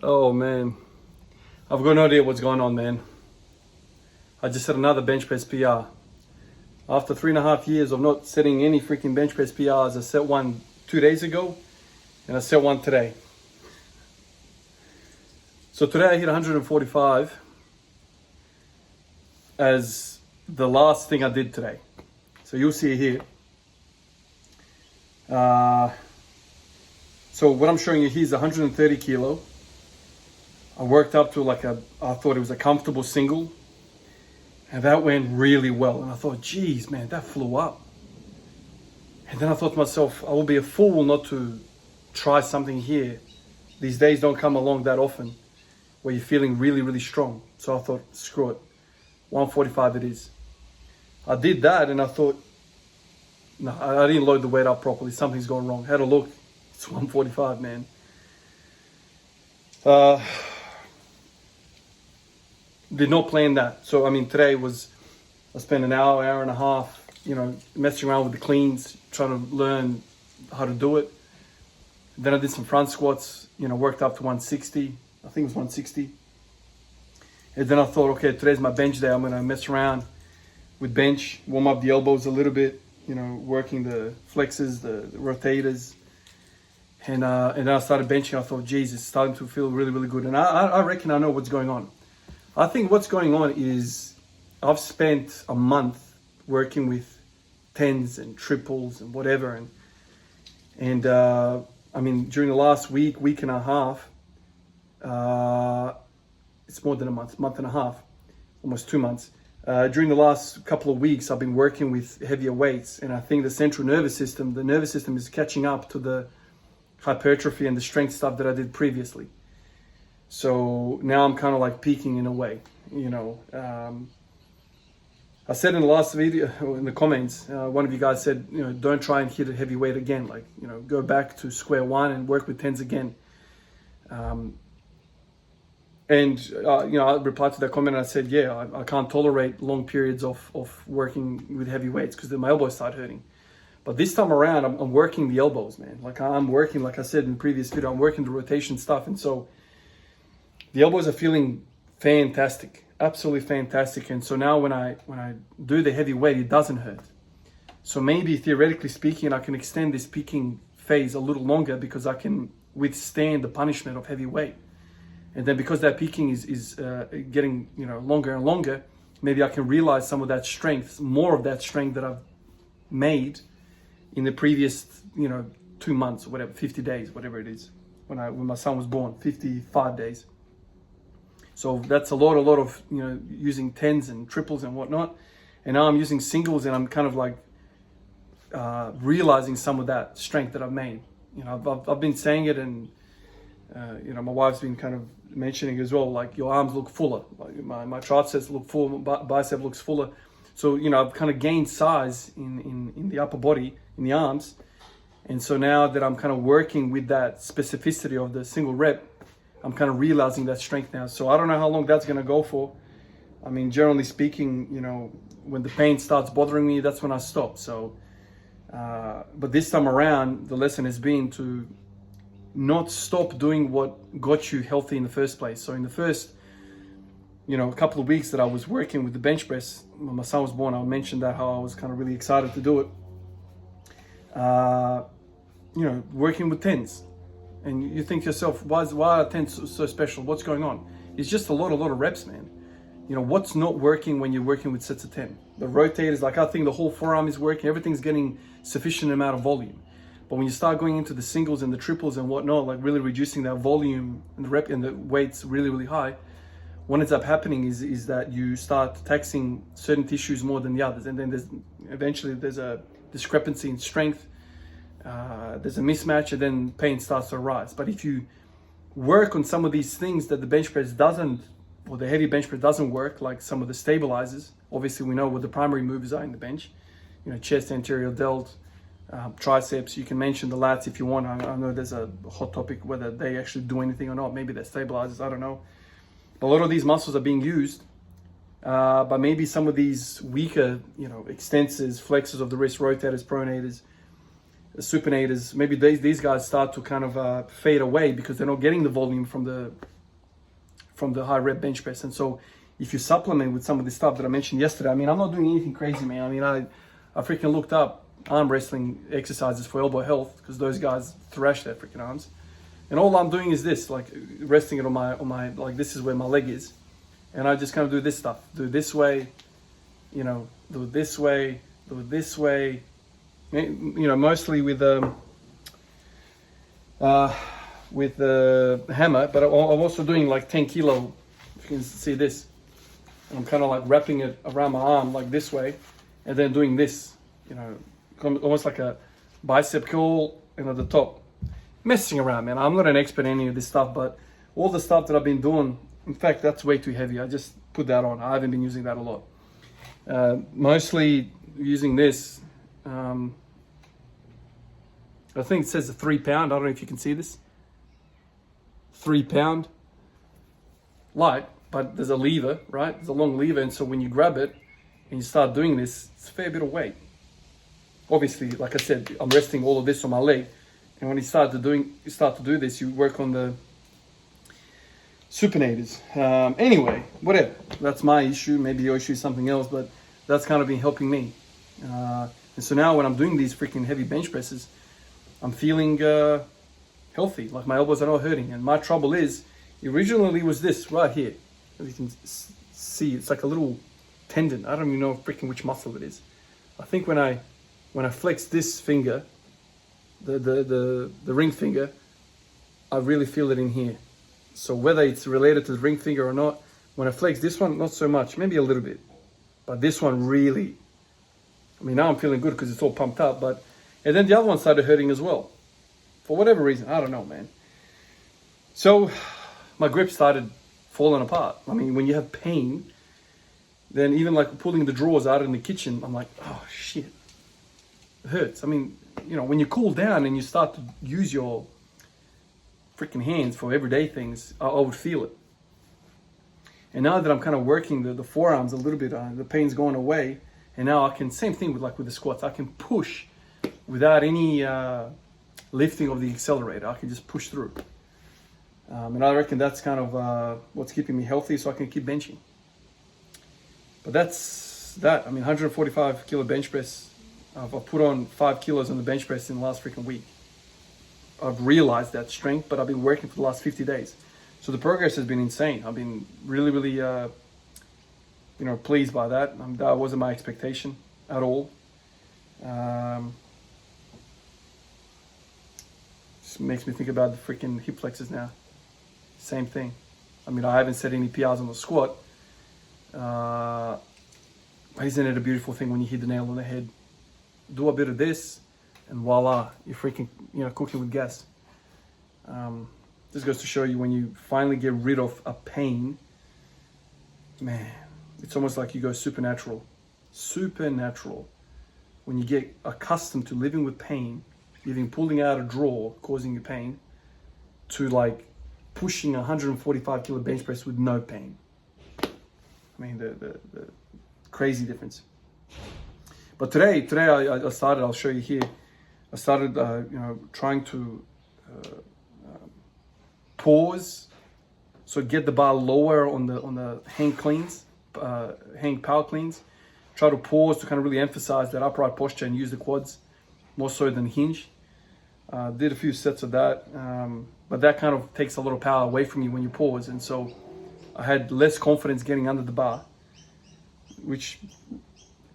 Oh man, I've got no idea what's going on, man. I just set another bench press PR. After 3.5 years of not setting any freaking bench press PRs, I set one 2 days ago and I set one today. So today I hit 145 as the last thing I did today. So you'll see it here. So what I'm showing you here is 130 kilo. I worked up to I thought it was a comfortable single. And that went really well. And I thought, geez, man, that flew up. And then I thought to myself, I will be a fool not to try something here. These days don't come along that often where you're feeling really, really strong. So I thought, screw it. 145 it is. I did that and I thought, no, I didn't load the weight up properly. Something's gone wrong. Had a look. It's 145, man. Did not plan that. So, I mean, today I spent an hour and a half, messing around with the cleans, trying to learn how to do it. Then I did some front squats, worked up to 160. I think it was 160. And then I thought, okay, today's my bench day. I'm going to mess around with bench, warm up the elbows a little bit, working the flexors, the rotators. And then I started benching. I thought, geez, it's starting to feel really, really good. And I reckon I know what's going on. I think what's going on is I've spent a month working with tens and triples and whatever. And I mean, during the last week and a half, it's more than a month and a half, almost 2 months. During the last couple of weeks, I've been working with heavier weights. And I think the nervous system is catching up to the hypertrophy and the strength stuff that I did previously. So now I'm kind of like peaking in a way, I said in the last video, in the comments, one of you guys said, don't try and hit a heavy weight again. Go back to square one and work with tens again. I replied to that comment and I said, yeah, I can't tolerate long periods of working with heavy weights because then my elbows start hurting. But this time around, I'm working the elbows, man. I'm working, like I said in the previous video, I'm working the rotation stuff. And so the elbows are feeling fantastic, absolutely fantastic. And so now when I do the heavy weight, it doesn't hurt. So maybe theoretically speaking, I can extend this peaking phase a little longer because I can withstand the punishment of heavy weight. And then because that peaking is getting longer and longer, maybe I can realize some of that strength, more of that strength that I've made in the previous 2 months or whatever, 50 days, whatever it is, when my son was born, 55 days. So that's a lot of using tens and triples and whatnot. And now I'm using singles and I'm kind of like realizing some of that strength that I've made. I've been saying it and my wife's been kind of mentioning as well, like your arms look fuller, like my triceps look full, bicep looks fuller. So I've kind of gained size in the upper body, in the arms. And so now that I'm kind of working with that specificity of the single rep, I'm kind of realizing that strength now. So I don't know how long that's going to go for. I mean, generally speaking, when the pain starts bothering me, that's when I stop. So, but this time around, the lesson has been to not stop doing what got you healthy in the first place. So in the first, a couple of weeks that I was working with the bench press, when my son was born, I mentioned that how I was kind of really excited to do it. Working with tens. And you think to yourself, why are tens so special? What's going on? It's just a lot of reps, man. What's not working when you're working with sets of 10? The rotators, I think the whole forearm is working. Everything's getting sufficient amount of volume. But when you start going into the singles and the triples and whatnot, like really reducing that volume and the rep and the weights really, really high, what ends up happening is that you start taxing certain tissues more than the others. And then eventually there's a discrepancy in strength. There's a mismatch and then pain starts to arise. But if you work on some of these things that the bench press doesn't, or the heavy bench press doesn't work, like some of the stabilizers, obviously we know what the primary movers are in the bench, chest, anterior delt, triceps. You can mention the lats if you want. I know there's a hot topic whether they actually do anything or not. Maybe they're stabilizers, I don't know. But a lot of these muscles are being used, but maybe some of these weaker, extensors, flexors of the wrist, rotators, pronators, supinators, maybe these guys start to kind of fade away because they're not getting the volume from the from the high rep bench press. And so if you supplement with some of the stuff that I mentioned yesterday, I mean, I'm not doing anything crazy, man. I mean, I freaking looked up arm wrestling exercises for elbow health because those guys thrash their freaking arms. And all I'm doing is this, like resting it on my, like this is where my leg is. And I just kind of do this stuff, do it this way, you know, do it this way, do it this way, you know, mostly with the hammer, but I'm also doing like 10 kilo, if you can see this. And I'm kind of like wrapping it around my arm like this way, and then doing this, you know, almost like a bicep curl and at the top. Messing around, man. I'm not an expert in any of this stuff, but all the stuff that I've been doing, in fact, that's way too heavy. I just put that on. I haven't been using that a lot. Mostly using this. I think it says a 3 pound. I don't know if you can see this. 3 pound. Light, but there's a lever, right? There's a long lever, and so when you grab it and you start doing this, it's a fair bit of weight. Obviously, like I said, I'm resting all of this on my leg. And when you start to do this, you work on the supinators. Anyway, whatever. That's my issue. Maybe your issue is something else, but that's kind of been helping me. And so now when I'm doing these freaking heavy bench presses, I'm feeling healthy. Like my elbows are not hurting. And my trouble is, originally was this right here. As you can see, it's like a little tendon. I don't even know freaking which muscle it is. I think when I flex this finger, the ring finger, I really feel it in here. So whether it's related to the ring finger or not, when I flex this one, not so much, maybe a little bit, but this one really, I mean, now I'm feeling good because it's all pumped up, and then the other one started hurting as well, for whatever reason. I don't know, man. So my grip started falling apart. I mean, when you have pain, then even like pulling the drawers out in the kitchen, I'm like, oh shit, it hurts. I mean, you know, when you cool down and you start to use your freaking hands for everyday things, I would feel it. And now that I'm kind of working the forearms a little bit, the pain's going away, and now I can, same thing with the squats, I can push without any lifting of the accelerator. I can just push through. And I reckon that's kind of what's keeping me healthy, so I can keep benching. But that's that. I mean, 145 kilo bench press. I've put on 5 kilos on the bench press in the last freaking week. I've realized that strength, but I've been working for the last 50 days. So the progress has been insane. I've been really, really, pleased by that. That wasn't my expectation at all. Just makes me think about the freaking hip flexors now. Same thing. I mean, I haven't set any PRs on the squat. But isn't it a beautiful thing when you hit the nail on the head? Do a bit of this, and voila, you're freaking, cooking with gas. This goes to show you, when you finally get rid of a pain, man, it's almost like you go supernatural. Supernatural. When you get accustomed to living with pain, even pulling out a drawer causing you pain, to like pushing 145 kilo bench press with no pain. I mean, the crazy difference. But today I started, I'll show you here, I started, trying to pause, so get the bar lower on the hang cleans, hang power cleans. Try to pause to kind of really emphasize that upright posture and use the quads more so than hinge. Did a few sets of that, but that kind of takes a lot of power away from you when you pause. And so I had less confidence getting under the bar, which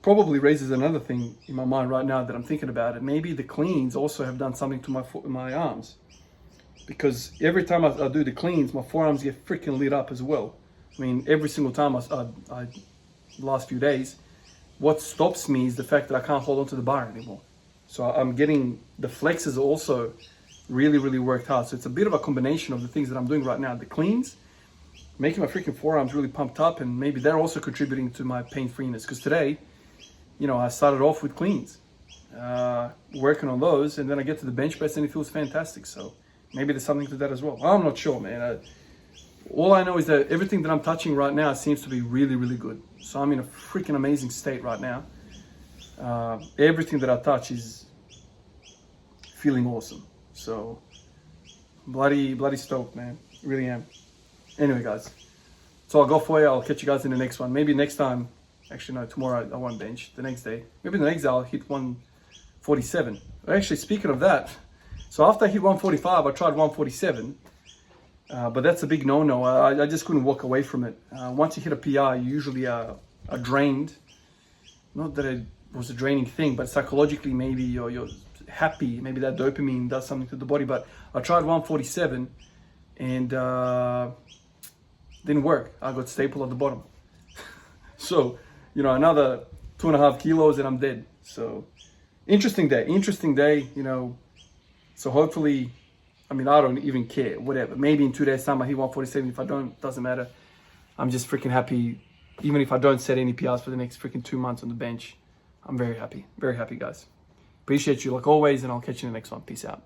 probably raises another thing in my mind right now that I'm thinking about it. Maybe the cleans also have done something to my arms, because every time I do the cleans, my forearms get freaking lit up as well. I mean, every single time I the last few days, what stops me is the fact that I can't hold on to the bar anymore. So I'm getting the flexors also really, really worked hard. So it's a bit of a combination of the things that I'm doing right now. The cleans, making my freaking forearms really pumped up, and maybe they're also contributing to my pain freeness. Because today, I started off with cleans, working on those, and then I get to the bench press and it feels fantastic. So maybe there's something to that as well. I'm not sure, man. All I know is that everything that I'm touching right now seems to be really, really good. So I'm in a freaking amazing state right now. Everything that I touch is feeling awesome. So bloody stoked, man. Really am. Anyway, guys, So I'll go for you. I'll catch you guys in the next one. Maybe next time. Actually, no, tomorrow I won't bench. The next day. Maybe the next day I'll hit 147. Actually, speaking of that, so after I hit 145, I tried 147. But that's a big no-no. I just couldn't walk away from it. Once you hit a PR, you usually are drained. Not that it was a draining thing, but psychologically maybe you're happy. Maybe that dopamine does something to the body. But I tried 147 and didn't work. I got staple at the bottom. So, you know, another 2.5 kilos and I'm dead. So interesting day, you know. So hopefully, I mean, I don't even care, whatever. Maybe in 2 days time I hit 147. If I don't, doesn't matter. I'm just freaking happy. Even if I don't set any PRs for the next freaking 2 months on the bench, I'm very happy, guys. Appreciate you like always, and I'll catch you in the next one. Peace out.